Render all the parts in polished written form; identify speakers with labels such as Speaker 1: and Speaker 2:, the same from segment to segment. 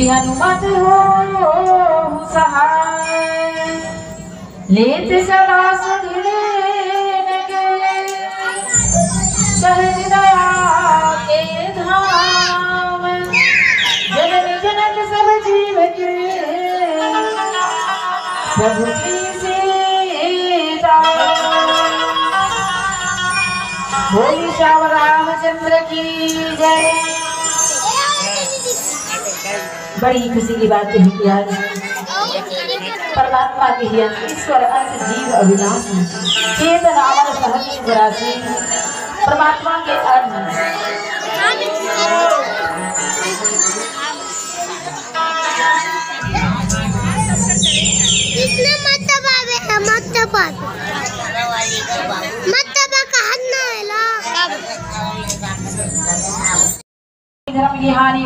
Speaker 1: हनुमत हो सहाय लेत सदा सुधीरे सहज दया के धाम जनन जनक सब जीव के प्रभु श्री सीता बोली श्याम रामचंद्र की जय। बड़ी खुशी की बात है कि आज परमात्मा के ही ईश्वर अंश जीव अविनाशी चेतन अमर सहज विरासी परमात्मा के धर्म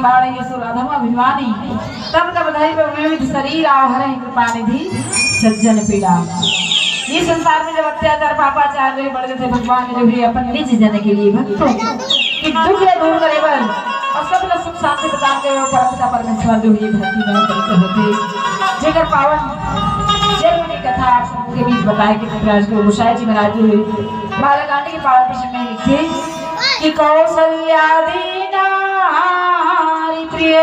Speaker 1: बाण यशोराधम अभिमानी तब तब धैर्य शरीर आहर कृपानिधि सज्जन पीड़ा। ये संसार में जब अत्याचार पापाचार बढ़ गए थे भगवान ने जो अपन निज जन के लिए भक्तों कि दुख दूर करे बर और सब लोग सुख शांति प्रदान करे परमपिता परमेश्वर जो ये धरती में करते होते जेकर पावन जन्म की कथा आप सबके बीच बताए कि महाराज को गोसाई जी महाराज जो बालकांड के पावन प्रश्न में लिखे कि कौशल्या नारी प्रिय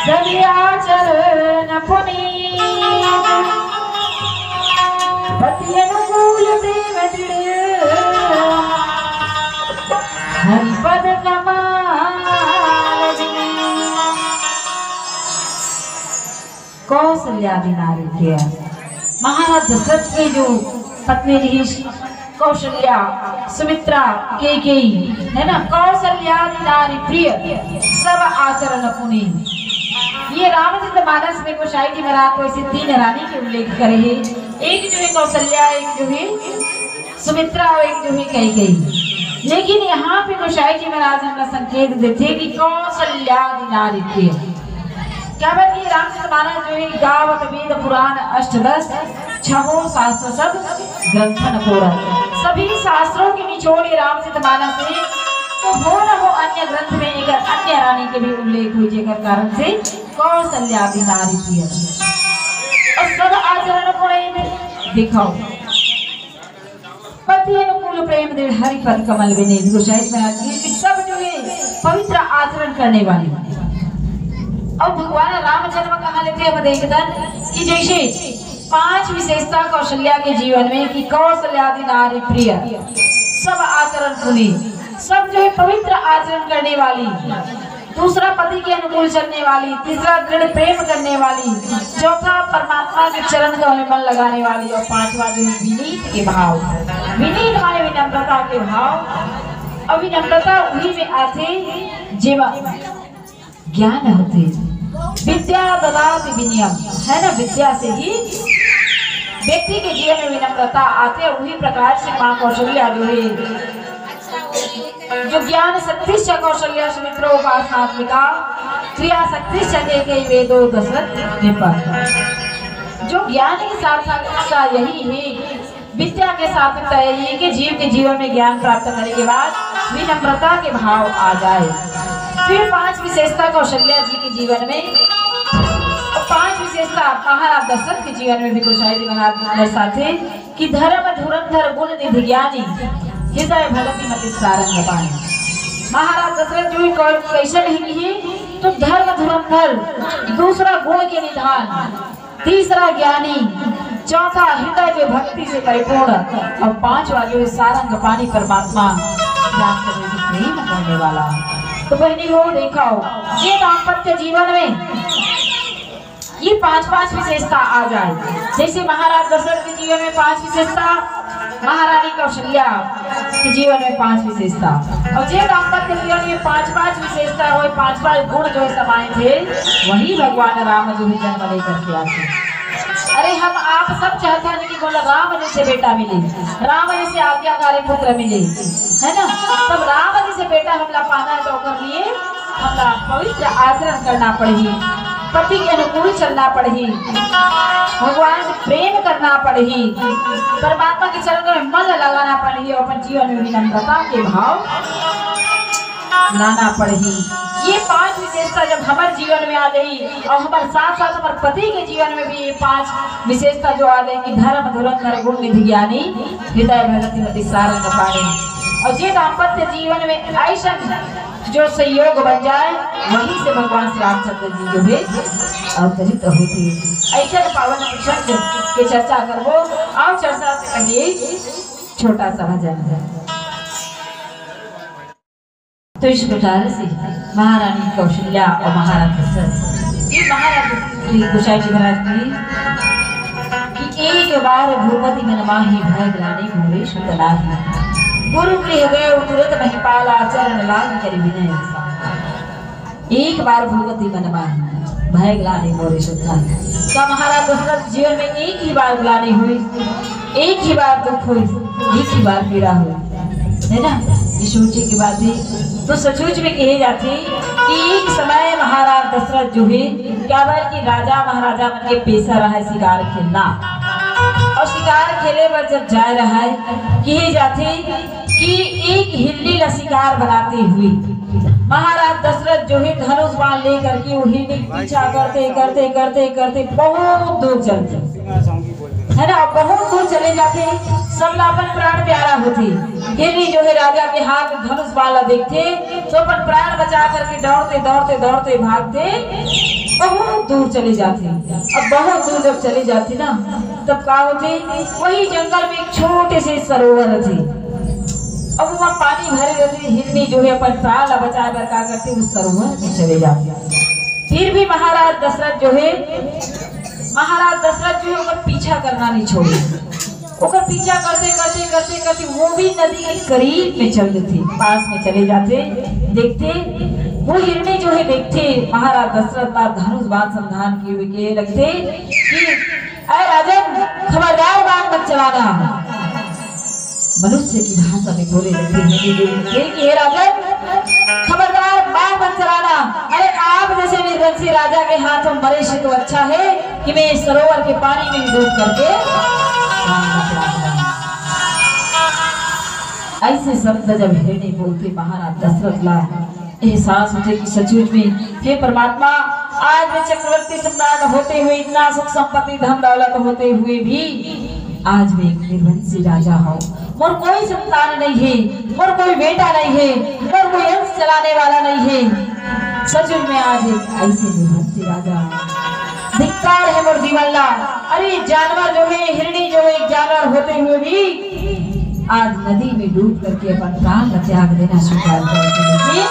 Speaker 1: सलिया चरण पुनीत पति अनुकूल प्रेम दृढ़ हरिपद कमाल कौशल्यादि नारी प्रिय। महाराज दशरथ की जो पत्नी रही कौशल्या सुमित्रा केकई है ना कौशल्यादि नारी प्रिय सब आचरण पुनीत। ये रामचरित मानस में गोसाई जी महाराज को ऐसे तीन रानी के उल्लेख करे हैं, एक जो है कौशल्या, एक जो है सुमित्रा और एक जो है कैकेयी। लेकिन यहाँ पे गोसाई जी महाराज हमें संकेत देते कि कौशल्यादि नारी प्रिय। क्या बात ये रामचरित मानस जो है गावत वेद पुराण अष्टदश छहो शास्त्र सब ग्रंथन कोरा सभी शास्त्रों के निचोड़ रामचरित मानस है। तो हो न हो अन्य ग्रंथ में एक अन्य रानी के भी उल्लेख हुई जेकर कारण से कौशल्यादि नारी प्रिय और सब आचरण पुनीत। दिखाओ पति अनुकूल प्रेम दृढ़ हरिपद कमल विनीत। गोसाई महाराज की सब जो है पवित्र आचरण करने वाली। और भगवान राम जन्म कहाँ लेते हैं देखदन कि जैसे पांच विशेषता कौशल्या के जीवन में कि कौशल्यादि नारी प्रिय सब आचरण पुनीत, सब जो है पवित्र आचरण करने वाली, दूसरा पति के अनुकूल चलने वाली, तीसरा दृढ़ प्रेम करने वाली, चौथा परमात्मा के चरण का मन लगाने वाली और पांचवा जो है विनीत के भाव। विनीत माने विनम्रता के भाव और विनम्रता उन्हीं में आते जीवा ज्ञान होते। विद्या ददाति विनयम है ना, विद्या से ही व्यक्ति के जीवन में विनम्रता आते। उसी प्रकार से माँ कौशल्या जो है जो ज्ञान शक्ति कौशल्या सुमित्रा उपासनात्मिका क्रिया शक्ति के वेदो दशरथ निपट। जो ज्ञान की सार्थकता यही है, विद्या के सार्थकता यही है कि जीव के जीवन में ज्ञान प्राप्त करने के बाद विनम्रता के भाव आ जाए। फिर पांच विशेषता कौशल्या जी के जीवन में, पांच विशेषता महाराज दशरथ के जीवन में भी गोसाई जी महाराज दर्शाते कि धर्म धुरंधर गुण निधि ज्ञानी हृदय भगति मति सारंग पानी। महाराज दशरथ जो कैसे नहीं है तो धर्म धुरंधर, दूसरा गुण के निधान, तीसरा ज्ञानी, चौथा हृदय जो भक्ति से परिपूर्ण और पांचवा जो सारंग पानी परमात्मा प्रेम करने वाला। तो बहनी हो देखा हो ये दाम्पत्य जीवन में ये पांच पांच विशेषता आ जाए। जैसे महाराज दशरथ के जीवन में पांच विशेषता, महारानी कौशल्या के जीवन में पांच विशेषता और जे दाम्पत्य जीवन में पांच पांच विशेषता हो, पांच पांच गुण जो समाये थे वही भगवान राम जो जन्म लेकर के आते। अरे हम आप सब चाहते हैं कि बोला राम जैसे बेटा मिले, राम जैसे आज्ञाकारी पुत्र मिले, है ना। तब राम जैसे बेटा हमला पाना है तो कर लिए हमला पवित्र आचरण करना पड़ेगी, पति के अनुकूल चलना पड़ेगी, भगवान से प्रेम करना पड़ेगी, परमात्मा के चरणों में मन लगाना पड़ेगी और अपन जीवन में विनम्रता के भाव लाना पड़ेगी। ये 5 विशेषता जब हमारे जीवन में आ गई और हमारे साथ साथ हमारे पति के जीवन में भी ये 5 विशेषता जो आ गई कि धर्म धुरंधर गुण निधि ज्ञानी हृदय भगति मति सारंग पाणी, और ये दाम्पत्य जीवन में ऐसा जो संयोग बन जाए वहीं से भगवान श्री रामचंद्र जी जो है अवतरित होते। ऐसा पावन प्रसंग की चर्चा करबो। और चर्चा से पहले छोटा सा भजन है। तो इस प्रकार से महारानी कौशल्या और महाराज दशरथ, ये महाराज गोसाई जी महाराज की एक बार भूपति मन माही भय ग्लानि घोरे सुतलाही, गुरु गृह गए तुरंत महिपाल आचरण लाग करि विनय। एक बार भूपति मन माही भय ग्लानि घोरे सुतलाही। तो महाराज दशरथ जीवन में एक ही बार ग्लानि हुई, एक ही बार दुख हुई, एक ही बार पीड़ा हुई, है ना। इस सोचे की बात है तो सचमुच में कहे जाते कि एक समय महाराज दशरथ जो है क्या बात कि राजा महाराजा मन के पेशा रहा है शिकार खेलना, और शिकार खेले पर जब जा रहा है कहे जाते कि एक हिरनी ला शिकार बनाते हुए महाराज दशरथ जो है धनुष बाण लेकर के वो हिरनी पीछा करते करते करते करते बहुत दूर चलते, है ना, बहुत दूर चले जाते। सब अपन प्राण प्यारा होते, हिरनी जो है राजा के हाथ धनुष बाण देखते तो अपन प्राण बचा करके दौड़ते दौड़ते दौड़ते भागते बहुत दूर चले जाते। अब बहुत दूर जब चले जाते ना तब क्या होते, वही जंगल में एक छोटे से सरोवर थे, अब वहाँ पानी भरे रहते। हिरनी जो है अपन प्राण बचा कर क्या करते उस सरोवर में चले जाते। फिर भी महाराज दशरथ जो है पीछा करना नहीं छोड़े, ओकर पीछा करते करते करते करते वो भी नदी के करीब में चल थे, पास में चले जाते। देखते वो हिरनी जो है देखते महाराज दशरथ का धनुष बाण संधान किए लगते कि अरे राजन खबरदार बाण मत चलाना। मनुष्य की भाषा में बोले लगते कि हे राजन खबरदार बाण मत चलाना। अरे आप जैसे निर्वंशी राजा के हाथों मरे से तो अच्छा है कि मैं इस सरोवर के पानी में डूब करके ऐसे शब्द जब हिरनी बोलते महाराज दशरथ ला एहसास होते कि सचमुच में हे परमात्मा आज मैं चक्रवर्ती सम्राट होते हुए इतना सुख संपत्ति धन दौलत होते हुए भी आज मैं एक निर्वंशी राजा हूँ, मोर कोई संतान नहीं है, मोर कोई बेटा नहीं है, मोर कोई अंश चलाने वाला नहीं है। सचमुच में आज एक ऐसे निर्वंशी राजा धिक्कार है मोर जीवन ला। अरे जानवर जो है हिरनी जो है एक जानवर होते हुए भी आज नदी में डूब करके अपन प्राण का त्याग देना स्वीकार करते,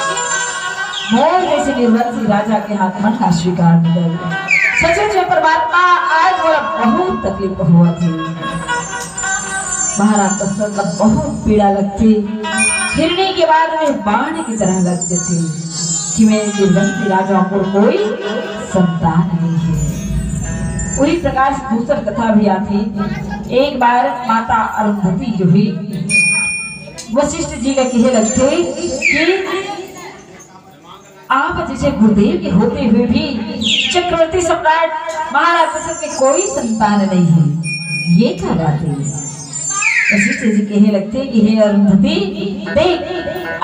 Speaker 1: मोर जैसे निर्वंशी राजा के हाथ मन का स्वीकार नहीं। सचमुच में परमात्मा आज मोरा बहुत तकलीफ हुआ थी, महाराज दशरथ का बहुत पीड़ा लगती, हिरनी के बाद में बाण की तरह लगते थे कि मैं निर्वंशी राजा को कोई संतान नहीं है। उसी प्रकार से दूसरी कथा भी आती। एक बार माता अरुंधति जो हुई वशिष्ठ जी का कहे लगते कि आप जैसे गुरुदेव के होते हुए भी चक्रवर्ती सम्राट महाराज दशरथ के कोई संतान नहीं है, ये क्या बात है। वशिष्ठ जी कहे लगते कि हे अरुंधति देख,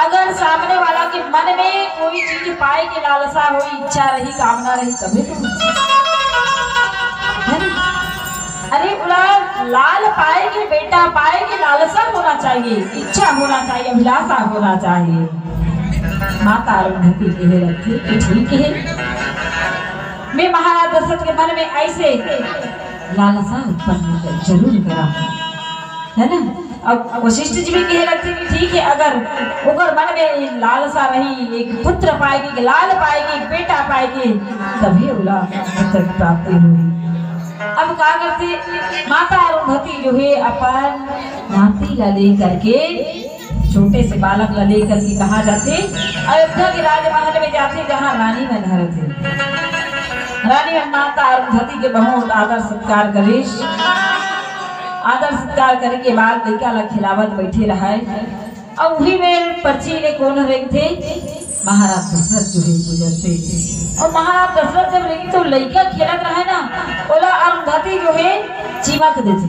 Speaker 1: अगर सामने वाला के मन में कोई चीज पाए की लालसा हो, इच्छा रही, कामना रही तभी तो, अरे बोला लाल पाएगी बेटा पाएगी, लालसा होना चाहिए, इच्छा होना चाहिए, अभिलाषा होना चाहिए। माता अरुंधति कहे लगती कि ठीक है, मैं महाराज दशरथ के मन में ऐसे लालसा उत्पन्न जरूर करा, है ना। अब वशिष्ठ जी भी कहे लगते कि ठीक है, अगर उगर मन में लालसा रही, एक पुत्र पाएगी, लाल पाएगी, बेटा पाएगी, तभी उला पुत्र प्राप्ति हुई। अब क्या करते, माता अरुंधति जो है अपन नाती ला ले करके, छोटे से बालक ला ले करके कहा जाते अयोध्या के राजमहल में जाते जहाँ रानी में घर थे। रानी में माता अरुंधति के बहुत आदर सत्कार करे, आदर सत्कार करे के बाद लड़का ला खिलावत बैठे रहा है। अब वही में पर्ची ले कौन रहे थे, महाराज दशरथ जो है गुजरते। और महाराज दशरथ जब रही तो लड़का खेलत रहा है ना, बोला अरुंधति जो है चिमक देते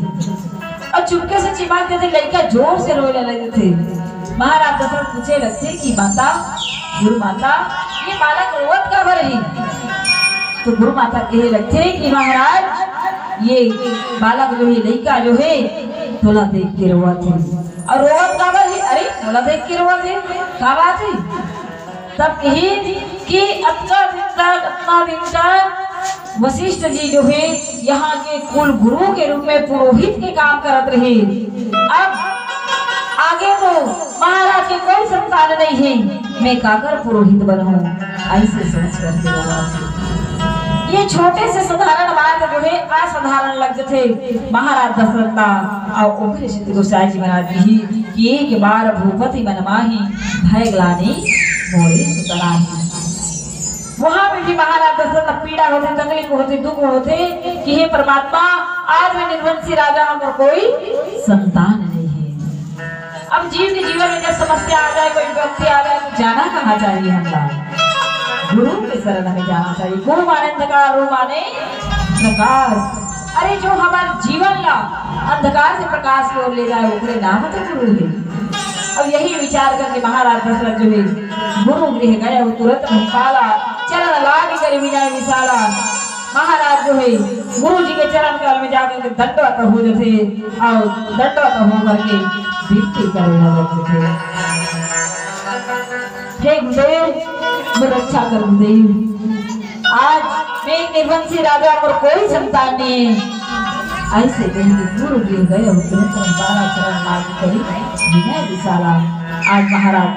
Speaker 1: और चुपके से चिमक देते, लड़का जोर से रोने लगे थे। महाराज दशरथ पूछे लगते कि माता, गुरु माता, ये बालक रोवत का भरही। तो गुरु माता कहे लगते कि महाराज ये बालक जो है लड़का जो है थोड़ा देख के रोवत है और रोवत का भरही। अरे थोड़ा देख के रोवत है क्या बात है? तब कही कि इतना दिन तक वशिष्ठ जी जो है यहाँ के कुल गुरु के रूप में पुरोहित के काम करत रहे। अब आगे तो महाराज के कोई संतान नहीं है, मैं काकर पुरोहित बनूं, ऐसे सोच करके ये छोटे से साधारण बात जो है असाधारण लगते थे महाराज दशरथ और ओखरे सिद्ध गोसाई जी महाराज जी कि एक बार भूपति बनमाही भय ग्लानि मोरे सुतराही। वहां पे भी महाराज दशरथ पीड़ा होते, तकलीफ होते, दुख होते कि हे परमात्मा आज मैं निर्वंशी राजा हूं, कोई संतान नहीं है। अब जीव के जीवन में जब समस्या आ जाए, कोई व्यक्ति आ जाए तो जाना कहाँ चाहिए? हमला गुरु के शरण में जाना चाहिए। गुरु माने अंधकार, गुरु माने प्रकाश। अरे जो हमारे जीवन ला अंधकार से प्रकाश की ओर ले जाए उसके नाम तो गुरु है। अब यही विचार करके महाराज दशरथ जो है गुरु गृह गए, वो तुरंत निकाला चरण लाग कर विजय विशाला। महाराज जो है गुरु जी के चरण कल में जाकर के दंडवत हो जाते और दंडवत हो करके विनती करने लगते थे, हे गुरुदेव मेरी रक्षा कर गुरुदेव, आज मैं निर्वंशी राजा और कोई संतान नहीं है। ऐसे कहेंगे गुरु गृह गए चरण लाग करी विनय विशाला। आज महाराज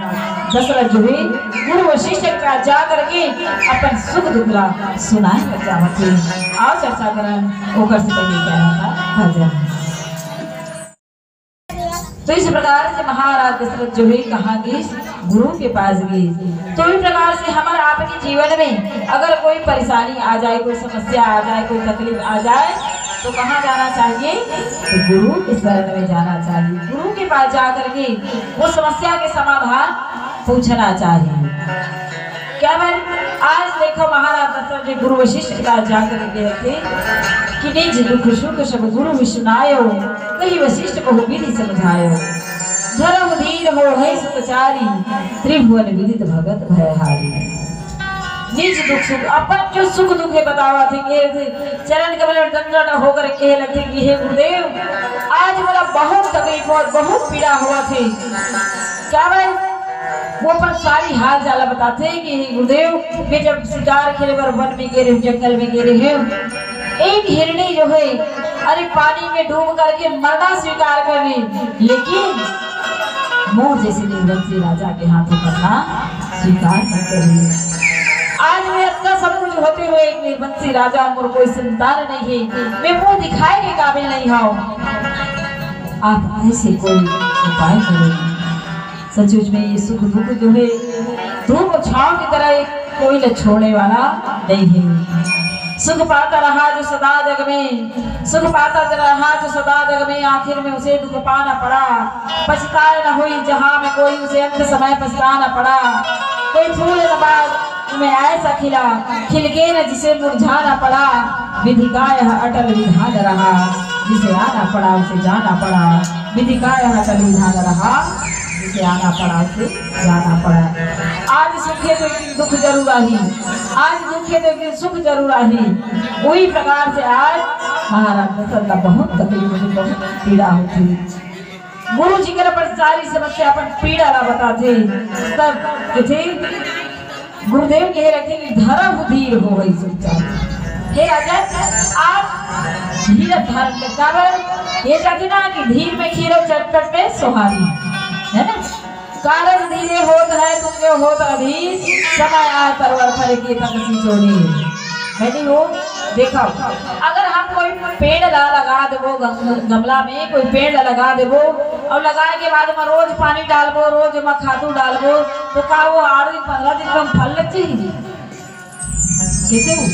Speaker 1: दशरथ जो है गुरु वशिष्ठ का जा करके अपन सुख दुखला सुनाए बच्चा बच्चे आओ चर्चा करन ओकर से पहले क्या था भजन। तो इस प्रकार से महाराज दशरथ जो है कहा गए गुरु के पास गए। तो इस प्रकार से हमारे आपके जीवन में अगर कोई परेशानी आ जाए, कोई समस्या आ जाए, कोई तकलीफ आ जाए तो कहाँ जाना चाहिए? तो गुरु के शरण में जाना चाहिए। गुरु के पास जा करके वो समस्या के समाधान पूछना चाहिए। क्या भाई आज देखो महाराज दशरथ जी गुरु वशिष्ठ के पास जाकर के थे कि निज दुख सुख सब गुरु विष्णुनायो, कहीं वशिष्ठ को विधि समझायो, धर्म धीर हो है सुतचारी, त्रिभुवन विदित भगत भयहारी। निज दुख सुख अपन जो सुख दुख है बतावा थे कि चरण कमल में दंडवत होकर कहे लगते कि हे गुरुदेव आज मेरा बहुत तकलीफ और बहुत पीड़ा हुआ थे। क्या भाई वो पर सारी हाल जाला बताते कि गुरुदेव वे जब शिकार खेले पर वन में गिरे, जंगल में गिरे हैं, एक हिरणी जो है अरे पानी में डूब करके मरना स्वीकार कर ली, लेकिन मोर जैसे निर्वंशी राजा के हाथों मरना स्वीकार न करी। आज मैं इतना सब कुछ होते हुए एक निर्वंशी राजा और कोई संतान नहीं है, मैं मुंह दिखाए के काबिल नहीं हूँ। आप ऐसे कोई उपाय करो। सचमुच में ये सुख दुख जो है धूप छांव की तरह कोई न छोड़ने वाला नहीं है। सुख पाता रहा जो सदा जग में, सुख पाता रहा जो सदा जग में, आखिर में उसे दुख पाना पड़ा। पछताए न हुई जहाँ में कोई, उसे अंत समय पछताना पड़ा। कोई फूल नबाज में ऐसा खिला, खिल के न जिसे मुरझाना पड़ा। विधि का यह अटल विधान रहा, जिसे आना पड़ा उसे जाना पड़ा। विधि का यह अटल विधान रहा, जिसे आना पड़ा उसे जाना पड़ा। आज सुख है तो एक दिन दुख जरूर आई, आज दुख है तो एक दिन सुख जरूर आई। वही प्रकार से आज महाराज दशरथ का बहुत तकलीफ होती, बहुत पीड़ा होती। गुरु जी के पर सारी समस्या अपन पीड़ा ला बताते। तब थे गुरुदेव कह रखे कि धर्म धीर हो गई चुपचाप। हे अजय आप धीर धारण कर, ये कहते ना कि धीर में खीरो चटपट में सुहारी है ना। कारज धीरे होत है तुमके होत अधीर, समय आए परवर फल की तकसी चोरी। मैंने वो देखा अगर हम कोई पेड़ लगा देवो गमला में, कोई पेड़ लगा देवो और लगाए के बाद में रोज पानी डालबो, रोज में खादू डालबो, तो का वो 8 दिन 15 दिन में फल लग जाएगी? कैसे वो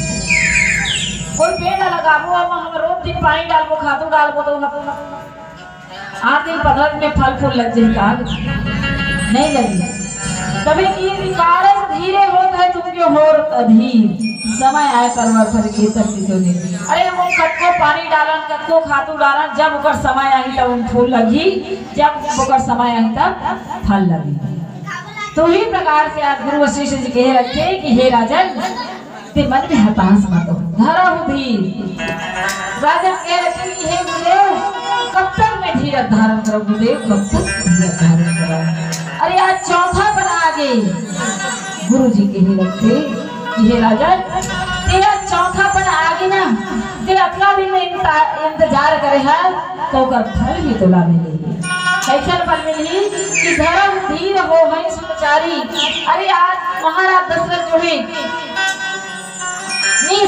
Speaker 1: कोई पेड़ लगाबो हम रोज दिन पानी डालबो, खादू डालबो, तो 8 दिन 15 दिन में फल फूल लग जाएगा? नहीं लगी। कभी ये कारज धीरे होता है तुमके होर अधीर, समय आए परवर फल की तकसी चोरी। अरे वो कटको पानी डालन, कटको खादू डालन, जब ओकर समय आई तब फूल लगी, जब ओकर समय आई तब फल लगी। तो ही प्रकार से आज गुरु वशिष्ठ जी कह रखे कि हे राजन ते मन में हताश मत हो, धरो धीर। राजन कह रखे कि हे गुरुदेव कब तक मैं धीरज धारण करूं गुरुदेव, कब तक धीरज धारण करूं। अरे आज चौथा पन आगे गुरु जी कह रखे कि हे राजन तेरा चौथा पन आगे ना तेरा अपना भी मैं इंतजार करे है तो कर फल भी तोला मिलेगी। कैसे फल मिली कि धर्म धीर हो है सुचारी। अरे आज महाराज दशरथ जो है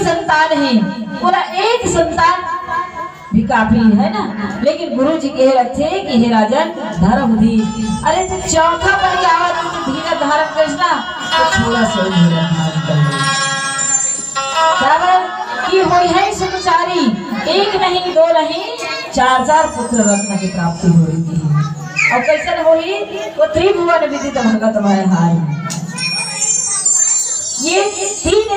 Speaker 1: संतान है, पूरा एक संतान भी काफी है ना, लेकिन गुरु जी कह रखे कि हे राजन धर्म धीर। अरे तो चौथा पर क्या धीरज धारण करना तो थोड़ा सा धीरज धारण कर कि हो है सुचारी। एक नहीं दो नहीं 4 पुत्र रत्न की प्राप्ति हो रही थी। और कैसे होई वो त्रिभुवन विदित भगत हाय। ये 3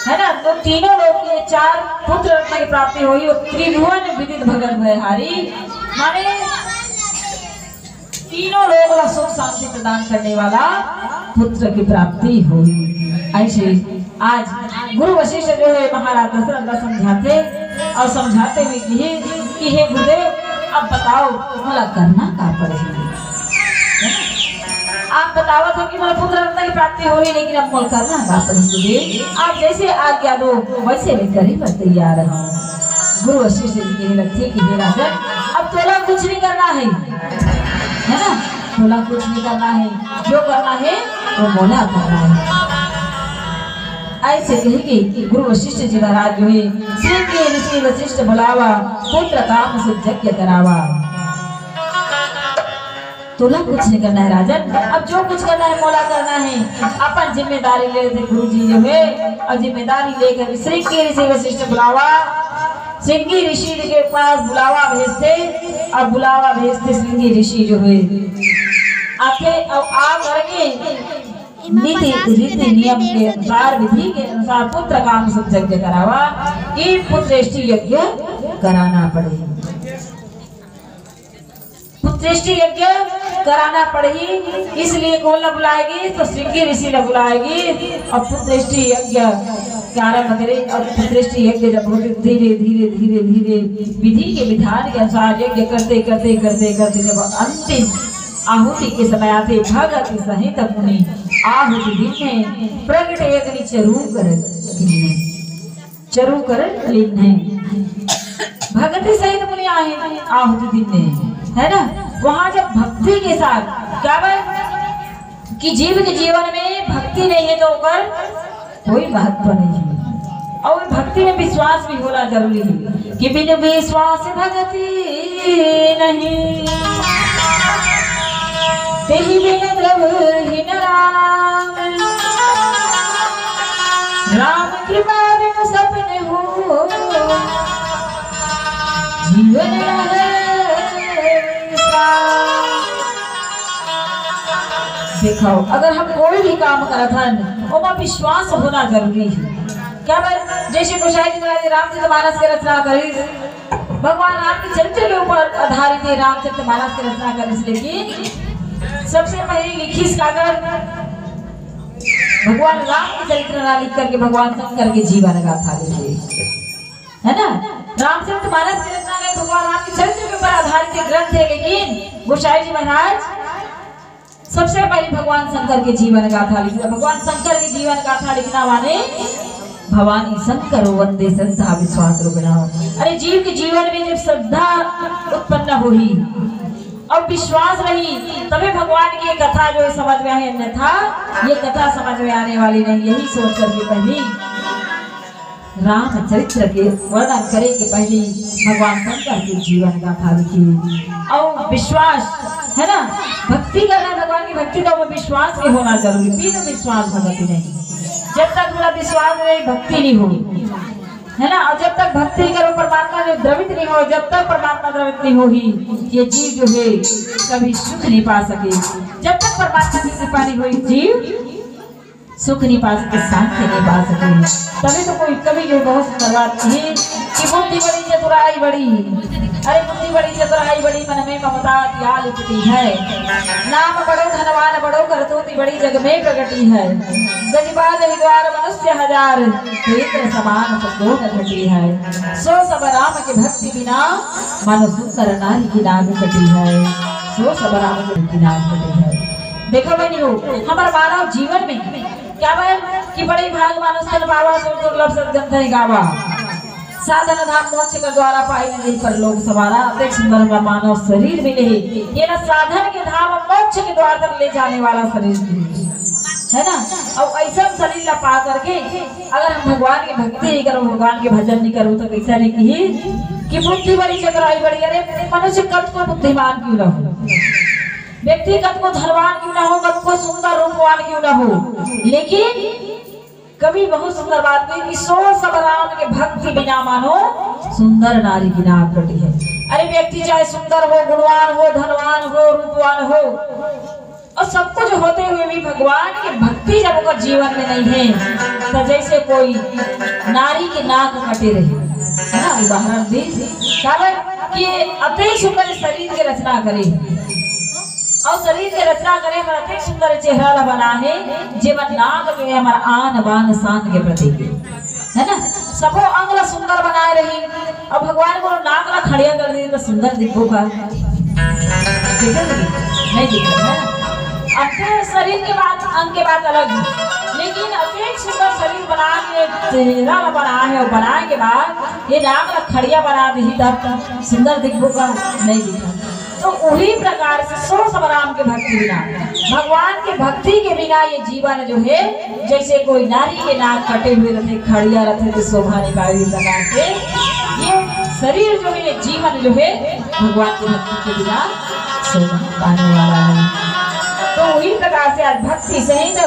Speaker 1: है ना, तो तीनों लोग के 4 पुत्र रत्न की प्राप्ति हुई। वो त्रिभुवन विदित भगत हारी माने तीनों लोग का सुख शांति प्रदान करने वाला पुत्र की प्राप्ति हुई। ऐसे आज गुरु वशिष्ठ जो है महाराज दशरथ समझाते और समझाते हुए कि हे गुरुदेव अब बताओ मला करना का पड़ेगा। आप बताओ तो कि मला पुत्र रत्न की प्राप्ति हो रही, लेकिन अब मोल करना का पड़ेगा। आप जैसे आज्ञा दो वैसे मैं करे पर तैयार हूँ। गुरु वशिष्ठ जी कह रखे कि हे राजन अब तोला कुछ नहीं करना है ना, तोला कुछ नहीं करना है, जो करना है वो मोला करना है। ऐसे कहेगी गुरु वशिष्ठ जी महाराज जो है श्री ऋषि वशिष्ठ बुलावा पुत्र काम से यज्ञ करावा। तोला कुछ नहीं करना है राजन, अब जो कुछ करना है मोला करना है। अपन जिम्मेदारी ले थे गुरु जी जो है, और जिम्मेदारी लेकर श्री ऋषि वशिष्ठ बुलावा श्रृंगी ऋषि के पास बुलावा भेजते, और बुलावा भेजते श्रृंगी ऋषि जो है आके अब आ करके नीति रीति नियम के अनुसार विधि के अनुसार पुत्र काम सब यज्ञ करावा। ये पुत्रेष्टि यज्ञ कराना पड़ेगा, पुत्रेष्टि यज्ञ कराना पड़ेगी। इसलिए कौन न बुलाएगी तो श्रृंगी ऋषि न बुलाएगी और पुत्रेष्टि यज्ञ आरम्भ करे। और पुत्रेष्टि यज्ञ जब धीरे धीरे धीरे धीरे विधि के विधान के अनुसार यज्ञ करते करते करते करते जब अंतिम आहुति के समय आते भगत सहित मुनि आहुति दिन में प्रगट अग्नि चरु कर भगत सहित मुनि आए आहुति दिन में, है ना। वहां जब भक्ति के साथ क्या बात कि जीव के जीवन में भक्ति नहीं है तो कर कोई महत्व नहीं है। और भक्ति में विश्वास भी होना जरूरी है कि बिन विश्वास भक्ति नहीं, तेहि बिन द्रवहीन राम, राम कृपा बिन सपने हो, जीवन देखो। अगर हम कोई भी काम करत हन ओमा विश्वास होना जरूरी है। क्या बात जैसे गोसाई जी महाराज रामचरितमानस की रचना करी, भगवान राम के चरित्र के ऊपर आधारित है रामचरितमानस की रचना करी, लेकिन सबसे पहले लिखी कागज भगवान राम के चरित्र ना लिख करके भगवान शंकर के जीवन गाथा लिखी, है ना। रामचरितमानस की रचना में भगवान राम के चरित्र के ऊपर आधारित ग्रंथ है, लेकिन गोसाई जी महाराज सबसे पहले भगवान शंकर के जीवन गाथा लिखा। भगवान शंकर के जीवन गाथा लिखना माने भवानी शंकर वंदे श्रद्धा विश्वास रूपिणा। अरे जीव के जीवन में जब श्रद्धा उत्पन्न हुई और विश्वास रही तभी भगवान की कथा जो है समझ में आई, अन्यथा ये कथा समझ में आने वाली नहीं। यही सोच करके पहले रामचरित्र के वर्णन करे के पहले भगवान शंकर के जीवन गाथा लिखी। और विश्वास है ना, भक्ति करना भगवान की भक्ति तो वो विश्वास भी होना जरूरी, बिना विश्वास भक्ति नहीं। जब तक पूरा विश्वास नहीं भक्ति नहीं होगी, है ना। और जब तक भक्ति करो परमात्मा जो द्रवित नहीं हो, जब तक परमात्मा द्रवित नहीं होगी ये जीव जो है कभी सुख नहीं पा सके। जब तक परमात्मा की कृपा नहीं हुई जीव सुख नहीं पा सके, शांति नहीं पा सके। तभी तो कोई कभी जो बहुत सुंदर बात है कि बुद्धि बड़ी चतुराई बड़ी, अरे बुद्धि बड़ी चतुराई बड़ी, मन में ममता त्याल उठती है। नाम बड़ो धनवान बड़ो, करतूति बड़ी जग में प्रगटी है। गजबाज द्वार मनुष्य हजार, प्रेत समान संदोह घटी है। सो सब राम के भक्ति बिना, मन सुंदर नारी की नाग कटी है। सो सब राम के भक्ति नाग कटी है। देखो बहनियों, हमारे मानव जीवन में क्या है कि बड़े भाग मानुष तन पावा, सो दुर्लभ सद्गंध है गावा। साधन धाम मोक्ष के द्वारा पाई नहीं पर लोग सवारा, अति सुंदर मानव शरीर मिले। ये ना साधन के धाम मोक्ष के द्वार तक ले जाने वाला शरीर है ना। और ऐसा शरीर ला पा करके अगर हम भगवान की भक्ति नहीं करो, भगवान के भजन नहीं करो, तो कैसा नहीं कि बुद्धि बड़ी चतुराई बड़ी। अरे मनुष्य कद को बुद्धिमान क्यों न हो, व्यक्ति कद को धनवान क्यों ना हो, कद को सुंदर रूपवान क्यों ना हो, लेकिन कभी बहुत सुंदर बात हुई कि सो सब राम के भक्ति बिना मानो सुंदर नारी की नाक कटी है। अरे व्यक्ति चाहे सुंदर हो, गुणवान हो, धनवान हो, रूपवान हो, और सब कुछ होते हुए भी भगवान की भक्ति जब उनका जीवन में नहीं है, तो जैसे कोई नारी के नाक कटे रहे है ना। उदाहरण दी कि अति सुंदर शरीर की रचना करे और शरीर के रचना करे, अति सुंदर चेहरा बना है, जीवन नाग के हमारा आन बान शान के प्रतीक है ना। सबो अंग सुंदर बनाए रही, और भगवान को नाक ला खड़िया कर दी तो सुंदर दिखो का नहीं दिखा है। अपने शरीर के बाद अंग के बाद अलग, लेकिन अति सुंदर शरीर बना के चेहरा बना है, और बनाए के बाद ये नाक ला खड़िया बना दी तब सुंदर दिखो का नहीं दिखा। तो उसी प्रकार से सो सब राम के भक्ति बिना, भगवान के भक्ति के बिना ये जीवन जो है, जैसे कोई नारी के नाक कटे हुए रहते, खड़िया रहते तो शोभा निकाली प्रकार से ये शरीर जो है, जीवन जो है, भगवान की भक्ति के बिना शोभा पाने वाला है। तो वही प्रकार से आज भक्ति सहित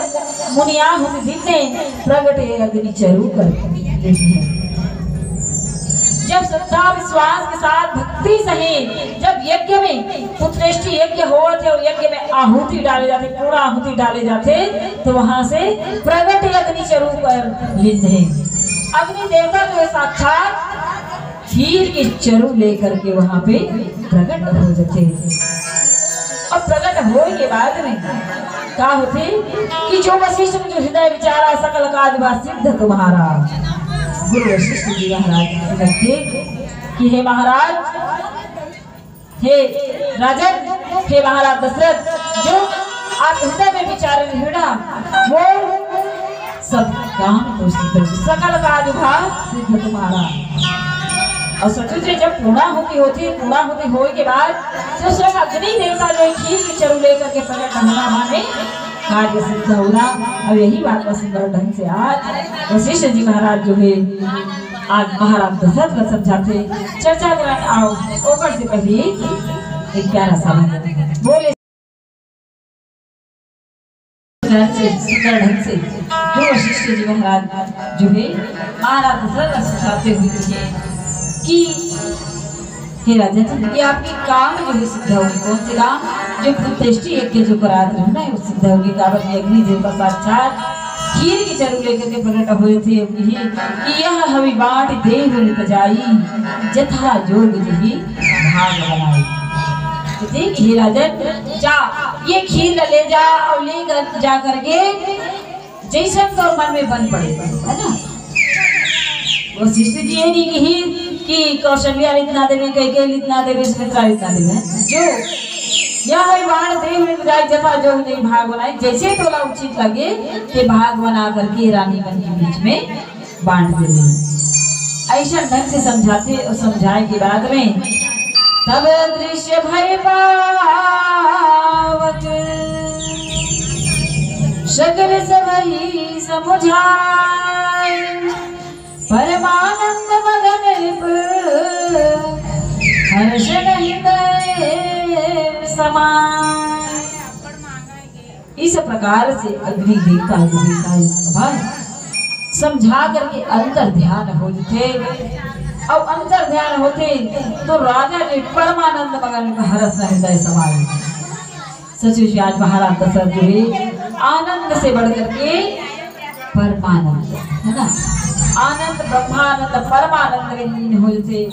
Speaker 1: मुनिया हम जितने प्रगटे अग्नि चरु कर, जब श्रद्धा विश्वास के साथ भक्ति सहित जब यज्ञ में पुत्रेष्टि यज्ञ होते और यज्ञ में आहुति डाले जाते, पूरा आहुति डाले जाते, तो वहां से प्रगट अग्नि चरु पर लिंधे। अग्नि देवता जो साक्षात खीर के चरु लेकर के वहां पे प्रकट हो जाते। और प्रकट होने के बाद में क्या होते कि जो वशिष्ठ में जो हृदय विचारा सकल काज सिद्ध तुम्हारा, गुरु वशिष्ठ जी महाराज लगते कि हे महाराज, हे राजन, हे महाराज दशरथ, जो आप हृदय में विचार हृदय वो सब काम तो सिद्ध, सकल काज सिद्ध तुम्हारा। और सोचो जब पूर्णाहुति होती, पूर्णाहुति होने के बाद जो स्वयं अग्नि देवता जो खीर की चरु लेकर के प्रकट होना माने कार्य सिद्ध होना। और यही बात का सुंदर ढंग से आज वशिष्ठ जी महाराज जो है आज महाराज दशरथ को समझाते, चर्चा कराने आओ। ओकर से पहले एक प्यारा सा बोले सुंदर ढंग से जो वशिष्ठ जी महाराज जो है महाराज दशरथ को समझाते हुए कि हे राजा जी, ये आपके काम जो है सिद्ध होगी। कौन से काम? जो पुत्रेष्टि यज्ञ जो कराते हैं ना, वो सिद्ध होगी। काबत अग्नि देवता साक्षात खीर की चरु लेकर के प्रकट हुए थे कि यह हवि बाट देव निपजाई, जथा जोग जही भाग बनाई। ठीक हे राजन, जा ये खीर ले जा और ले जा करके जैसन तो मन में बन पड़े है ना। वशिष्ठ जी ये नहीं कि कौशल्या इतना देवे, कैकेयी इतना देवे, सुमित्रा इतना देवे, जो यह बाण देव में बजाय जथा जो नहीं भाग बनाए, जैसे तोला उचित लगे कि भाग बना करके रानी बन के बीच में बांट देवे। ऐसा ढंग से समझाते और समझाए के बाद में तब दृश्य भय पावक सकल सबहि समुझाय, परमानंद मगन हर्ष समान। इस प्रकार से अग्नि देवता समझा करके अंतर ध्यान होते, और अंतर ध्यान होते तो राजा ने परमानंद मगन हर्ष हृदय समान। सचुच आज महाराज दशरथ जो है आनंद से बढ़ करके परमानंद है ना। आनंद ब्रह्मानंद परमानंद लीन होते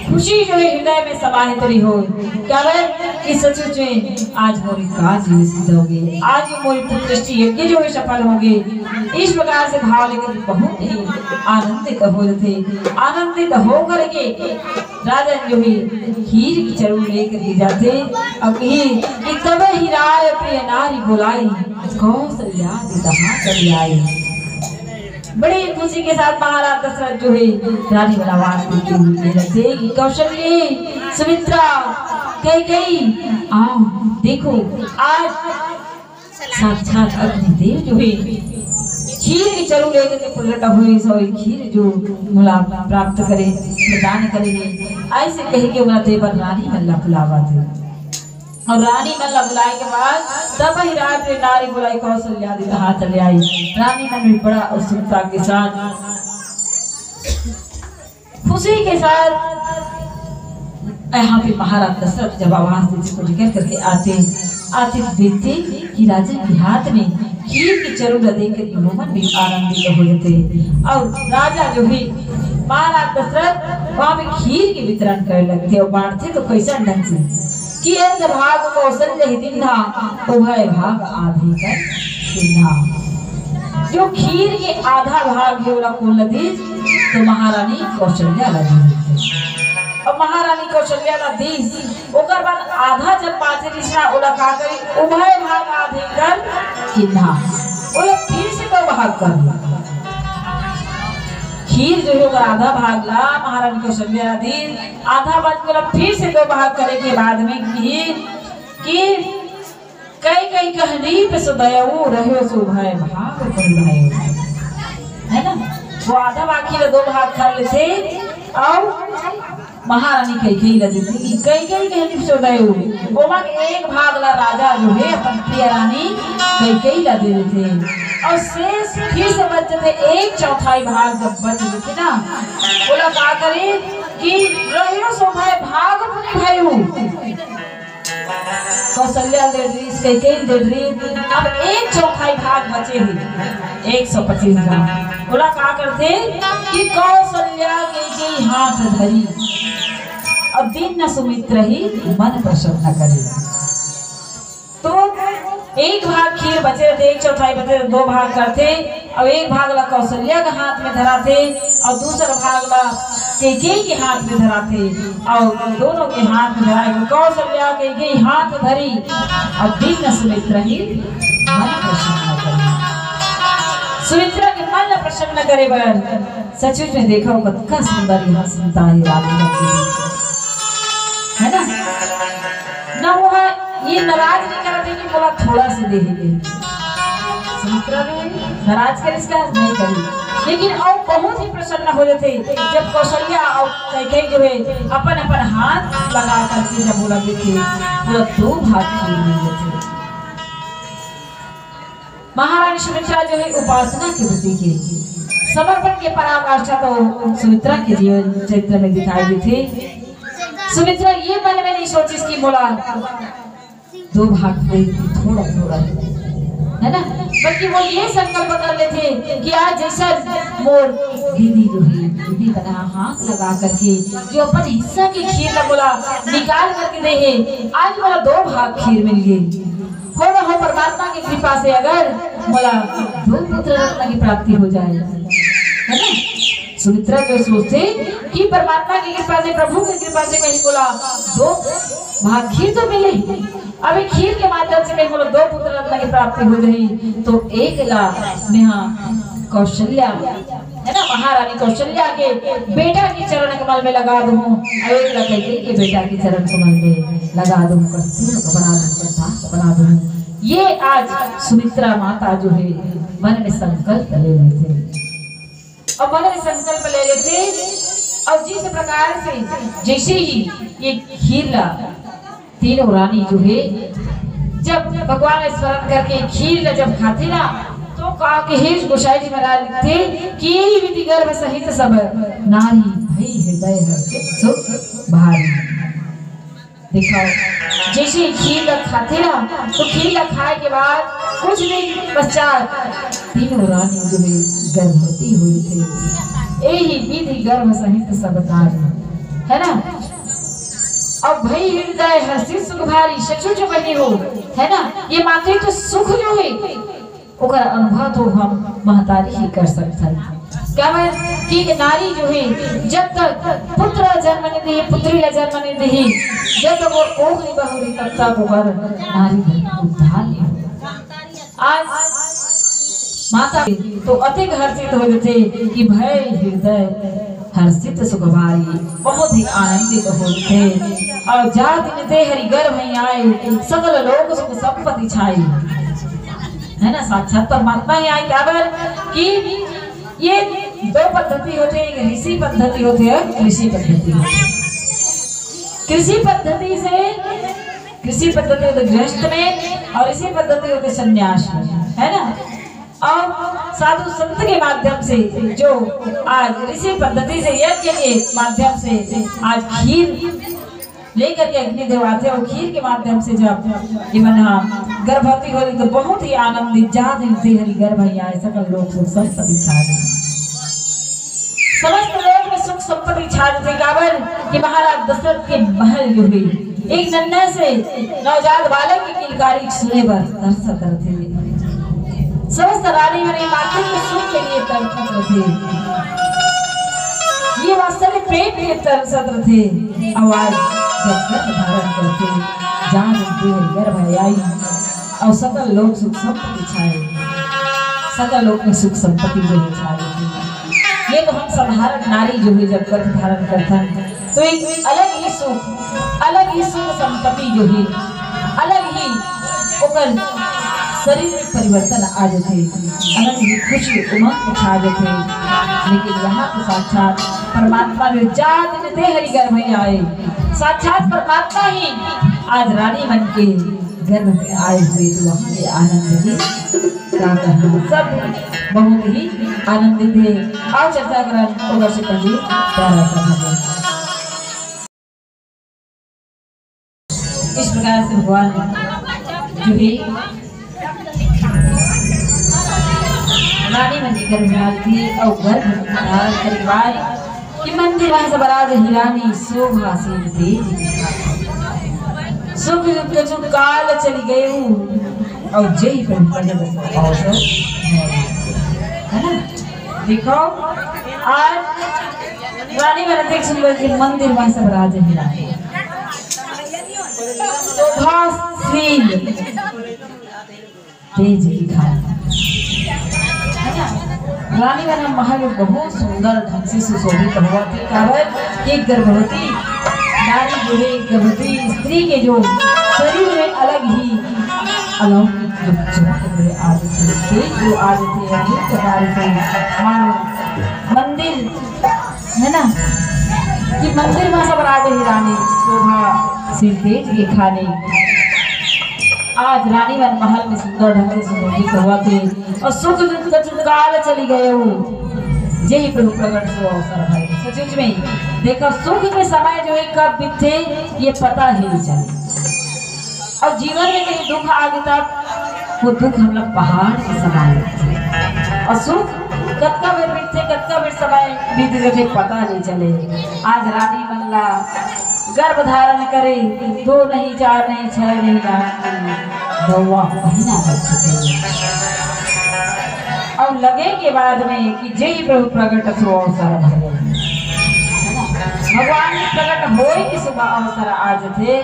Speaker 1: खुशी जो है हृदय में समाहित रही हो क्या कि सचमुच में आज मोरी काज सिद्ध होगे, आज मोरी पुत्रष्टि यज्ञ जो है सफल होंगे। इस प्रकार से भाव लेकर बहुत ही आनंदित होते, आनंदित होकर के राजन जो है खीर की चरूर लेकर के जाते और कि तब ही राय प्रिय नारी बुलाई कौशल्या चली आई। बड़ी खुशी के साथ महाराज दशरथ जो है रानी वनवास देते कौशल्य सुमित्रा कैकेयी आओ देखो आज साक्षात अग्निदेव जो है खीर की चरू लेकर के प्रकट हुए सो खीर जो मुला प्राप्त करे प्रदान करेंगे ऐसे कह के बुलाते पर रानी मल्ला बुलावा थे और रानी मल्ला बुलाए के बाद तब ही रात में नारी बुलाई कौशल्या हाथ चले आई। रानी मन में बड़ा उत्सुकता के साथ खुशी के साथ यहाँ पे महाराज दशरथ जब आवाज देते को जिक्र करके आते तो देखते कि राजा के हाथ में खीर की चरूर देकर मन भी आनंदित हो जाते और राजा जो है महाराज दशरथ वहां पे खीर के वितरण करने लगते और बांटते तो कैसा ढंग से कि अर्ध भाग कौशल्य ही दिन्हा उभय भाग आधे कर सिन्हा। जो खीर के आधा भाग है को लदी तो महारानी कौशल्या लदी और महारानी कौशल्या लदी ओकर बाद आधा जब पाथे रिश्ता ओला का करी उभय भाग आधे कर सिन्हा ओला फिर से दो भाग कर खीर जो है आधा भाग ला महारानी कौशल्या दी आधा भाग को फिर से दो भाग करे के बाद में कि कई कहनी पे सुदयऊ रहे सो भय भाग है ना वो आधा भाग की दो भाग कर लेते और महारानी कई लगी कई कहनी पे सुदयऊ वो भाग एक भाग ला राजा जो है अपन प्रिय रानी कई ला दे देते और शेष फिर से बच जाते एक चौथाई भाग जब बच जाते ना बोला क्या करे कि रहियो सो भाई भाग अपने भाई हूँ कौशल्या दे दी कैकेयी दे दी अब एक चौथाई भाग बचे हुए 125 भाग बोला क्या करते कि कौशल्या कैकेयी हाथ धरी अब दिन न सुमित्र ही मन प्रसन्न करे तो एक भाग खीर बचे थे एक चौथाई बचे दो भाग करते और एक भाग ला कौशल्या के हाथ में धराते और दूसरा भाग ला कैकेयी के हाथ में धराते और दोनों के हाथ में धराए कौशल्या कैकेयी हाथ धरी और दिन सुमित्रा ही मन प्रसन्न करे सुमित्रा के मन प्रसन्न करे बर सचमुच में देखा होगा कितना सुंदर यहाँ सुनता है रानी है ना ना वो है ये नाराज नहीं कर रहे कि बोला थोड़ा से दे देंगे सुमित्रा ने नाराज कर इसका नहीं करी लेकिन और बहुत ही प्रसन्न हो जाते जब कौशल्या और कैकेयी जो है अपन अपन हाथ लगा करके जब बोला देखे पूरा दो भाग खीर मिल जाते। महारानी सुमित्रा जो है उपासना के प्रति के समर्पण के पराकाष्ठा तो सुमित्रा के जीवन चरित्र में दिखाई दी थी। सुमित्रा ये मन में नहीं सोची इसकी बोला दो भाग में थोड़ा थोड़ा है ना बल्कि वो ये संकल्प कर लेते कि आज जैसा मोर दीदी जो है दीदी बना हाथ लगा करके जो अपन हिस्सा की खीर का बोला निकाल करके दे है आज बोला दो भाग खीर मिल गई हो ना हो परमात्मा की कृपा से अगर बोला दो पुत्र रत्न की प्राप्ति हो जाए है ना। सुमित्रा जो सोचते कि परमात्मा की कृपा से प्रभु की कृपा से कहीं बोला दो भाग खीर तो मिले अभी खीर के माध्यम से कहीं बोला दो पुत्र रत्न की प्राप्ति हो गई तो एक ला नेहा कौशल्या है ना महारानी कौशल्या के बेटा के चरण कमल में लगा दूं और एक ला कैकेयी के बेटा के चरण कमल में लगा दूं बना दूं ये आज सुमित्रा माता जो है मन में संकल्प ले लेते और मन में संकल्प ले लेते और जिस प्रकार से जैसे ही ये खीर ला तीनों रानी जो है जब भगवान स्मरण करके खीर ला जब खाते ना तो कहा कि हे गोसाई जी महाराज लिखते कि यही विधि गर्भ सहित सब नारी भई हृदय है सुख भारी देखो जैसे खीर का खाते ना, तो खीर का खाए के बाद कुछ दिन पश्चात तीनों रानी जो है गर्भवती हुई थी। यही विधि गर्भ सहित सब कार्य है ना। अब भई हृदय हर्षित सुख भारी सचो जो बनी हो है ना। ये मात्र तो सुख जो है ओकर अनुभव तो हम महतारी ही कर सकते हैं। क्या है कि नारी जो है जब तक पुत्र जन्म नहीं दी, पुत्री का जन्म नहीं दी, जब तक वो कोख नहीं बहुरी तब तक वो नारी उद्धार नहीं होगा। आज माता तो अति हर्षित हो थे कि भय हृदय हर्षित सुख भारी, बहुत ही आनंदित हो थे। और जा दिन ते हरि गर्भ आए, सकल लोक सुख संपत्ति छाई है ना। साक्षात परमात्मा ही आए। क्या बोल कि ये दो पद्धति होते हैं, एक ऋषि पद्धति होती है, कृषि पद्धति। कृषि पद्धति से कृषि पद्धति होती गृहस्थ में और ऋषि पद्धति होती संन्यास में है ना। और साधु संत के माध्यम से जो आज ऋषि पद्धति से यज्ञ के माध्यम से आज खीर लेकर के अग्निदेव आते और खीर के माध्यम से जब गर्भवती हो रही तो बहुत ही आनंदित जा हरि गर्भ आए, सकल लोग सुख संपत्ति छा गई, समस्त लोग में सुख संपत्ति छा गई। काबर कि महाराज दशरथ के महल जो हुई एक नन्हे से नवजात बालक की किलकारी सुने पर तरस करते थे। समस्त रानी मेरे माथे के सुख के लिए तरसत थे, ये वास्तव में प्रेम के तरसत थे। आवाज जब गर्भ धारण करते जान गर्भ आई और सकल लोग सुख संपत्ति छाए, सकल लोग में सुख संपत्ति जो है छाए। ये तो हम साधारण नारी जो है जब गर्भ धारण करता है तो एक अलग ही सुख संपत्ति जो है अलग ही ओकर शरीर में परिवर्तन आ जाते, अलग ही खुशी उमंग छा जाते। लेकिन यहाँ तो साक्षात परमात्मा में जात में हरि गर्भ में आए, साक्षात परमात्मा ही आज रानी बन के गर्भ में आए हुए, तो वहाँ के आनंद ही क्या कहना, सब बहुत ही आनंदित है। आओ चर्चा करें से पहले प्यारा सा भजन। इस प्रकार से भगवान जो है रानी मंदिर गर्भ में आती और गर्भ धारण परिवार कि मंदिर वहां से बराज हिरानी शोभा से तेज सुख जो काल चली गए और जय पर अवसर है ना। देखो आज रानी में अध्यक्ष मंदिर वहां से बराज हिरानी शोभाशील तेज दिखा रानी का महल बहुत सुंदर ढंग से सुशोभित हुआ थी। एक गर्भवती नारी जो है गर्भवती स्त्री के जो शरीर में अलग ही मंदिर है ना कि मंदिर में सब राज ही रानी शोभा से तेज के खाने आज रानी वन महल में सुंदर ढंग से सुशोभित हुआ थे और सुख काल चली गए हो यही प्रभु प्रकट सो अवसर है। सचमुच में देखो सुख के समय जो है कब बीते ये पता ही नहीं चले, और जीवन में कहीं दुख आ गया तब वो दुख हम लोग पहाड़ के समान लगते और सुख कतका बेर बीते कतका बेर समय बीत गए पता नहीं चले। आज रानी बनला गर्भ धारण करे 2 नहीं 4 नहीं 6 नहीं 9 महीना लग चुके और लगे के बाद में कि जय प्रभु प्रकट सो अवसर भगवान प्रकट हो कि सुबह अवसर आज थे।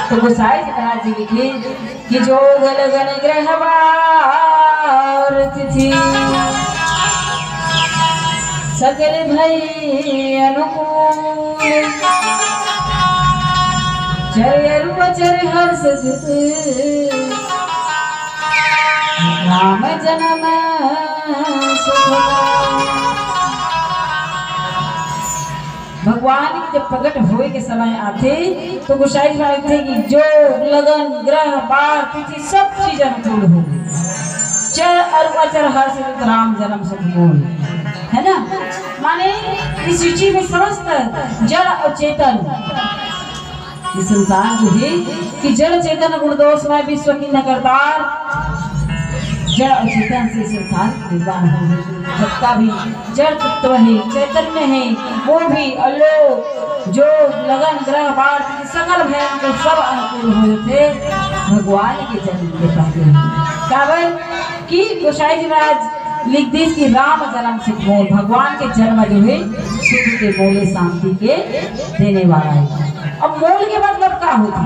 Speaker 1: तो गोसाई जी महाराज जी लिखे कि जो गन ग्रह तिथि सगल भई अनुकूल चर हर्ष राम जन्म भगवान जब प्रकट होए के समय आते तो गोसाई जी थे कि जो लगन ग्रह बार तिथि सब चीज अनुकूल हो गई। चर अचर हर्ष राम जन्म सुख मूल है ना। माने इस सूची में समस्त जड़ और चेतन कि संसार जो है कि जड़ चेतन गुण दोषमय विश्व की न करतार, जड़ चेतन से संसार निर्वाण हो सत्ता भी जड़ तत्व है, चैतन्य है, वो भी अलोक जो लगन ग्रह बाढ़ सकल भयंकर सब अनुकूल हो थे भगवान के जन्म के पहले। कारण कि गोसाई जी महाराज लिख दी कि राम जन्म से मोल, भगवान के जन्म जो है सुख के मोले शांति के देने वाला है। अब मोल के मतलब क्या होती?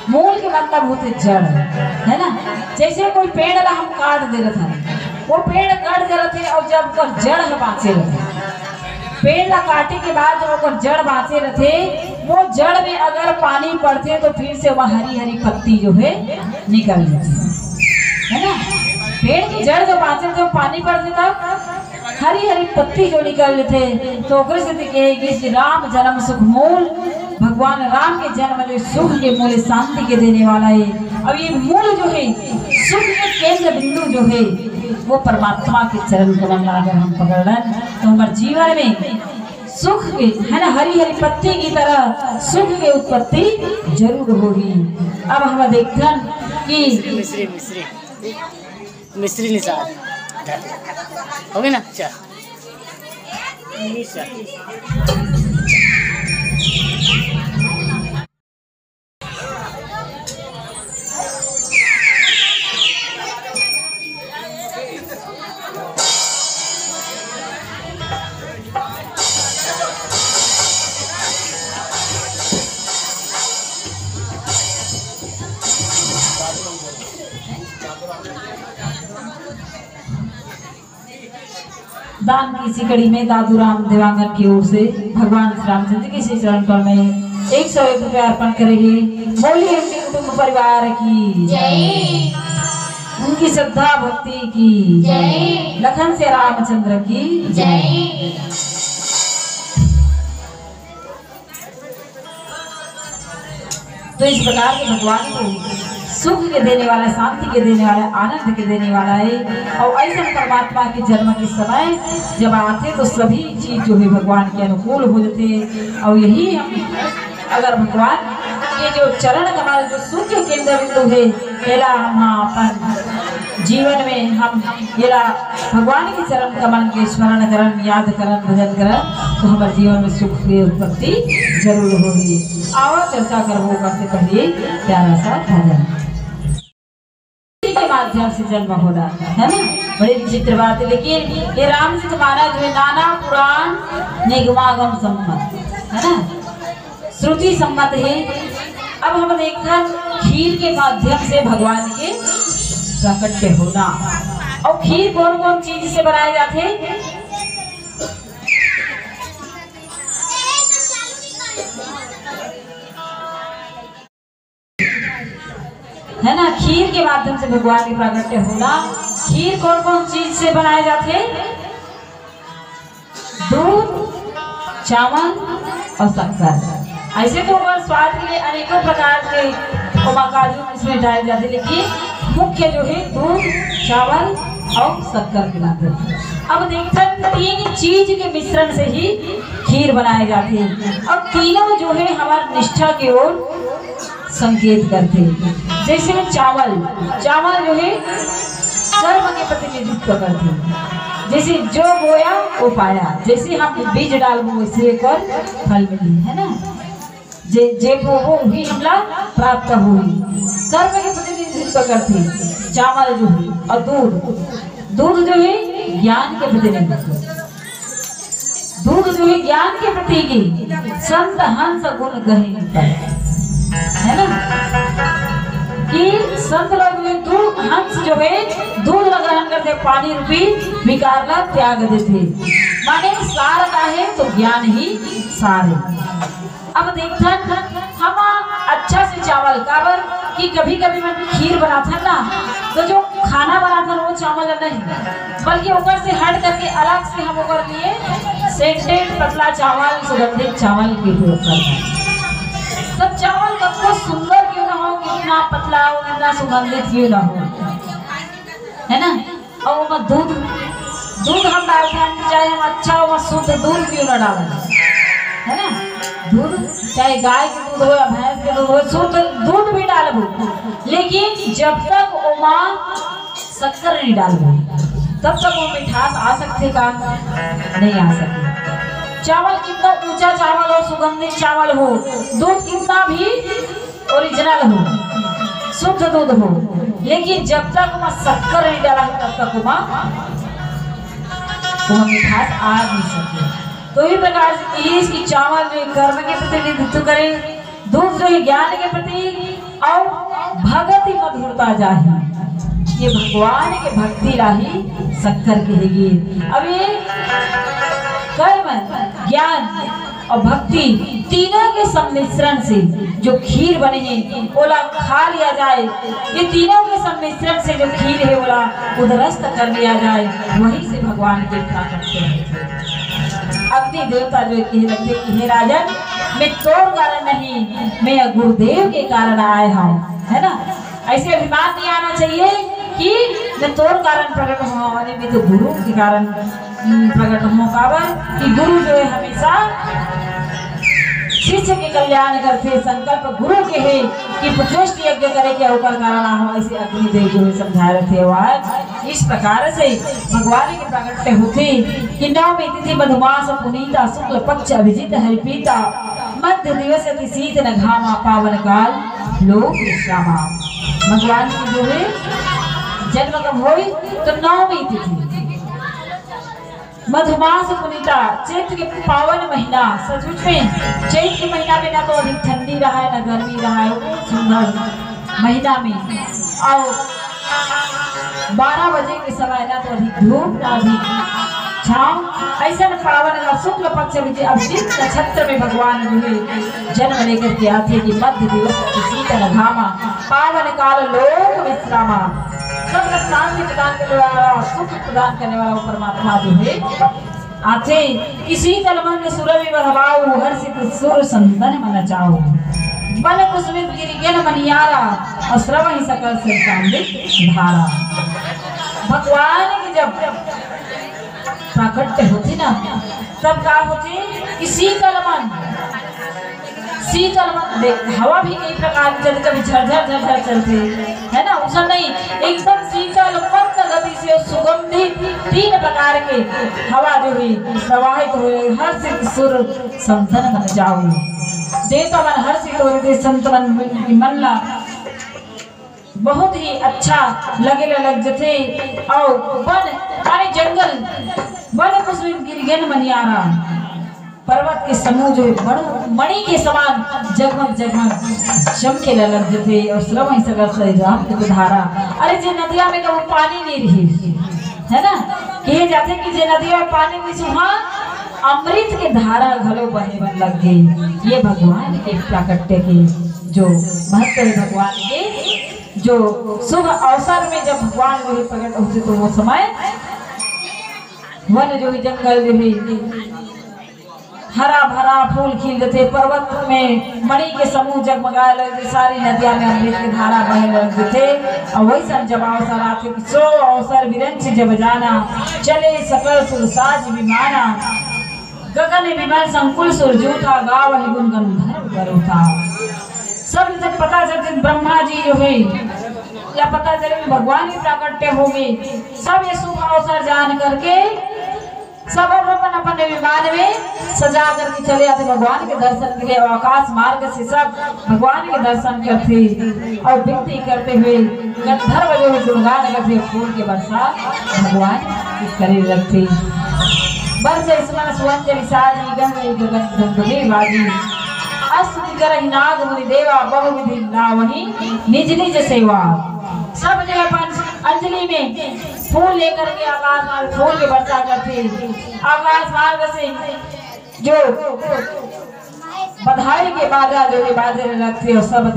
Speaker 1: मूल के मतलब होते जड़, है ना। जैसे कोई पेड़ ला हम काट दे रहे थे, वो पेड़ कट दे रहे थे और जब कर जड़ है बाँचे रहे, पेड़ ला काटे के बाद जब ओकर जड़ बाँचे रहते, वो जड़ में अगर पानी पड़ते तो फिर से वह हरी हरी पत्ती जो है निकल जाती है ना। पेड़ की जड़ जो बाँचे थे पानी पड़ते तब हरी हरी पत्ती जो निकल लेते, तो ओकरे से कहेगी राम जन्म सुख मूल, भगवान राम के जन्म जो सुख के मूल शांति के देने वाला है। अब ये मूल जो है सुख के केंद्र बिंदु जो है वो परमात्मा के चरण कमल अगर हम पकड़ लें तो हमारे जीवन में सुख के, है ना, हरी हरी पत्ती की तरह सुख की उत्पत्ति जरूर होगी। अब हम देखते हैं कि
Speaker 2: मिस्त्री निसार हो गई ना।
Speaker 1: दान की इसी कड़ी में दादू राम देवांगन की ओर से भगवान श्री रामचंद्र के श्री चरण कमल में 101 रुपये अर्पण करेंगे। बोलिए उनके कुटुंब परिवार की जय, उनकी श्रद्धा भक्ति की जय, लखन से रामचंद्र की जय। तो इस प्रकार के भगवान को सुख के देने वाला, शांति के देने वाला, आनंद के देने वाला है। और ऐसे परमात्मा के जन्म के समय जब आते तो सभी चीज जो है भगवान के अनुकूल हो जाते। और यही हम अगर भगवान के जो चरण कमल जो सुख के केंद्र बिंदु है, पहला हम अपन जीवन में हम येला भगवान के चरण कमल के स्मरण करन, याद करन, भजन करन तो हमारे जीवन में सुख की उत्पत्ति जरूर होगी। आओ चर्चा करबो करते पहले प्यारा सा भजन के माध्यम से जन्म हो रहा है ना। बड़ी विचित्र बात है, लेकिन ये रामचंद्र महाराज जो है नाना पुराण निगमागम सम्मत है ना, श्रुति सम्मत है। अब हम देखा खीर के माध्यम से भगवान के प्रकट होना। और खीर कौन कौन चीज से बनाए जाते? है ना, खीर के माध्यम से भगवान के प्राकट्य होना। खीर कौन कौन चीज से बनाए जाते? दूध, चावल और शक्कर। ऐसे तो स्वाद के लिए अनेकों प्रकार के काजू इसमें डाले जाते, लेकिन मुख्य जो है दूध, चावल और शक्कर के माध्यम से। अब देखते हैं 3 चीज के मिश्रण से ही खीर बनाई जाती है। और तीनों जो है हमारी निष्ठा की ओर संकेत करते हैं। जैसे में चावल जो है कर्म के प्रतिनिधित्व करते हैं। जैसे जो बोया वो पाया, जैसे हम बीज डालबो वैसे एक फल मिली, है ना। जे वो भी हमला प्राप्त हुई, कर्म के प्रतिनिधित्व करते हैं चावल जो है। और दूध जो है ज्ञान के प्रतिनिधित्व, दूध जो है ज्ञान के प्रतीक। संत हंस गुण गहे है ना, कि संत लोग दूध हंस जो है दूध ग्रहण करते, पानी रूपी विकार ला त्याग देते। माने सार का है तो ज्ञान ही सार है। अब देखता हम अच्छा से चावल काबर कि कभी कभी मैं खीर बनाता ना तो जो खाना बनाता वो चावल नहीं, बल्कि ऊपर से हट करके अलग से हम ऊपर लिए सेंटेड पतला चावल, सुगंधित चावल के उपयोग करते हैं। तब चावल कब सुंदर क्यों ना हो, कितना पतला हो, कितना सुगंधित क्यों ना हो, है ना। और वो दूध हम डालते हैं, चाहे हम अच्छा हो शुद्ध दूध क्यों ना डालें, है ना। दूध चाहे गाय के दूध हो या भैंस के दूध हो, शुद्ध दूध भी डालबो, लेकिन जब तक ओमा शक्कर नहीं डालबो तब तक वो मिठास आ सकते का नहीं आ सकते। चावल कितना ऊंचा चावल हो, सुगंधित चावल हो, दूध कितना भी ओरिजिनल हो, शुद्ध दूध हो, लेकिन जब तक वहाँ शक्कर नहीं डाला तब तक वहाँ मिठास आ नहीं सकती। तो इस प्रकार से इसकी चावल जो कर्म के प्रतिनिधित्व करे, दूध जो है ज्ञान के प्रति और भगत ही मधुरता जाही, ये भगवान के भक्ति राही शक्कर कहेगी। अब ये कर्म ज्ञान और भक्ति तीनों के सम्मिश्रण से जो खीर बने हैं ओला खा लिया जाए, ये तीनों के सम्मिश्रण से जो खीर है ओला उदरस्त कर लिया जाए, वहीं से भगवान की प्राकट्य है। अग्नि देवता जो कह रखे कि हे राजन, मैं तोड़ कारण नहीं, मैं गुरुदेव के कारण आया हूँ, है ना। ऐसे अभिमान नहीं आना चाहिए कि मैं तोड़ कारण प्रकट हुआ, और मैं तो गुरु के कारण प्रकट हूँ। काबर कि गुरु जो है हमेशा शिष्य के कल्याण करते, संकल्प गुरु के है कि पुत्रेष्ट यज्ञ करे के होकर कारण हो, ऐसे अग्निदेव जो है समझा रहे थे। आज इस प्रकार से भगवान के प्रकट होते कि नवमी तिथि मधुमास पुनीता, शुक्ल पक्ष अभिजित है पीता, मध्य दिवस अति शीत न घामा, पावन काल लोक विश्रामा। भगवान की जो है जन्म कब हुई तो नवमी तिथि मधुमास पुनीता, चैत्र के पावन महीना, सचमुच में चैत्र के महीना में ना तो अधिक ठंडी रहा है ना गर्मी रहा है, वो सुंदर महीना में, और 12 बजे के समय ना तो अधिक धूप ना अधिक छाँव, ऐसा पावन का शुक्ल पक्ष में अभिजित नक्षत्र में भगवान जो है जन्म लेकर के आते कि मध्य दिवस शीतल घामा, पावन काल लोक विश्रामा। सब शांति प्रदान करने वाला, सुख प्रदान करने वाला परमात्मा जो है आते कि शीतल मन सुरभि बहवाऊ, हर्षित सुर संतन मन चाऊ, बन कुसुमित गिरिगन मनियारा, और श्रवहि सकल संसारिक धारा। भगवान की जब प्राकट्य होती ना तब क्या होती कि शीतल मन हवा भी कई प्रकार की चलती, कभी झरझर झरझर चलती है ना, उस नहीं एकदम शीतल मंद गति से सुगंधित 3 प्रकार के हवा जो है प्रवाहित हुए, हर्षित सुर संतन मन जाऊ, देवता मन हर्षित हो, संत मन ला बहुत ही अच्छा लगे लग जथे, और वन माने जंगल, वन कुसुम गिरिगन मनियारा, पर्वत के समूह जो है मणि के समान जगमग जगमग चमके लग जते, और श्रवहि सकल राम के धारा। अरे जे नदिया में कभी पानी नहीं रही है ना, कहे जाते कि जे नदिया में पानी नहीं सुहा, अमृत के धारा घलो बहे बन लग गई। ये भगवान के प्राकट्य के जो महत्व है, भगवान के जो शुभ अवसर में जब भगवान जो है प्रकट होते तो वो समय वन जो है जंगल जो है हरा भरा फूल खिल जाते, पर्वत में मणि के समूह जगमगाए लगते, सारी नदिया में अमृत की धारा बहे लगते। और वही सब जब अवसर आते कि सो अवसर विरंच जब जाना, चले सकल सुर साज विमाना, गगन विमल संकुल सुर जूठा, गाव ही गुण गंधर्व करूथा। सब जब पता चलते ब्रह्मा जी जो है या पता चले भगवान की प्राकट्य हो गई, सब ये शुभ अवसर जान करके सब अपन अपन विमान में सजा करके चले आते भगवान के दर्शन के लिए। आकाश मार्ग से सब भगवान के दर्शन करते और विनती करते हुए गंधर्व जो गुणगान करते, फूल के वर्षा भगवान की करे लगते। वर्ष स्मरण सुवंजलि साजी, गंगे गगन गंगे बाजी, अस्तुति करहि नाग मुनि देवा, बहुविधि नावहि निज निज सेवा। सब जगह अपन अंजलि में फूल लेकर के आकाश मार्ग फूल के वर्षा करते, आकाश मार्ग से जो बधाई के बाजा जो है बाजे लगते, और सब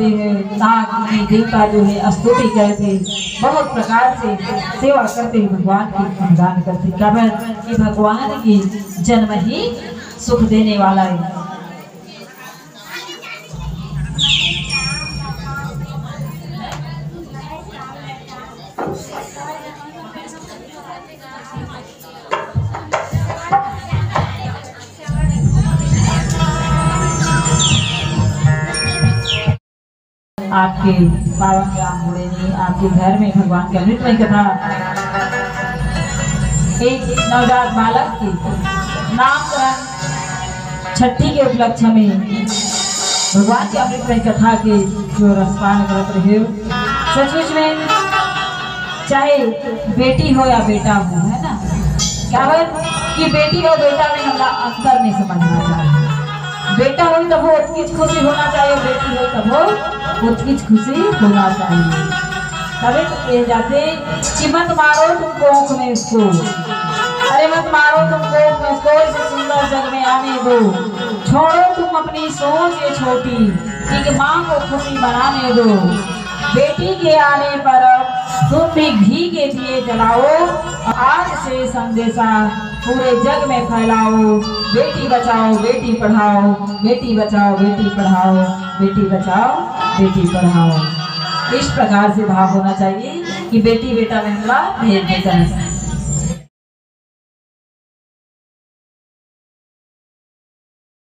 Speaker 1: नाग देवता जो है स्तुति करते, बहुत प्रकार से सेवा करते हुए भगवान की गुणगान करते। काबर कि भगवान की जन्म ही सुख देने वाला है। आपके पावन राम भोलेनी आपके घर में भगवान की अमृतमय कथा एक नवजात बालक की नामकरण छठी के उपलक्ष्य में भगवान की अमृतमय कथा के जो रसपान करते रहे सचमुच में चाहे बेटी हो या बेटा हो, है ना, क्या है कि बेटी और बेटा में हमारा अंतर नहीं समझना चाहिए। बेटा हो तब वो उतनी खुशी होना चाहिए, बेटी हो तब वो उतनी खुशी होना चाहिए। तभी तो कहे जाते कि मत मारो तुम कोख में उसको, अरे मत मारो तुम कोख में उसको, इसे सुंदर जग में आने दो। छोड़ो तुम अपनी सोच ये छोटी कि माँ को खुशी बनाने दो। बेटी के आने पर तुम भी घी के दिए जलाओ, आज से संदेशा पूरे जग में फैलाओ। बेटी बचाओ बेटी पढ़ाओ, बेटी बचाओ बेटी पढ़ाओ, बेटी बचाओ बेटी पढ़ाओ। इस प्रकार से भाव होना चाहिए कि बेटी बेटा में भेद नहीं करना चाहिए।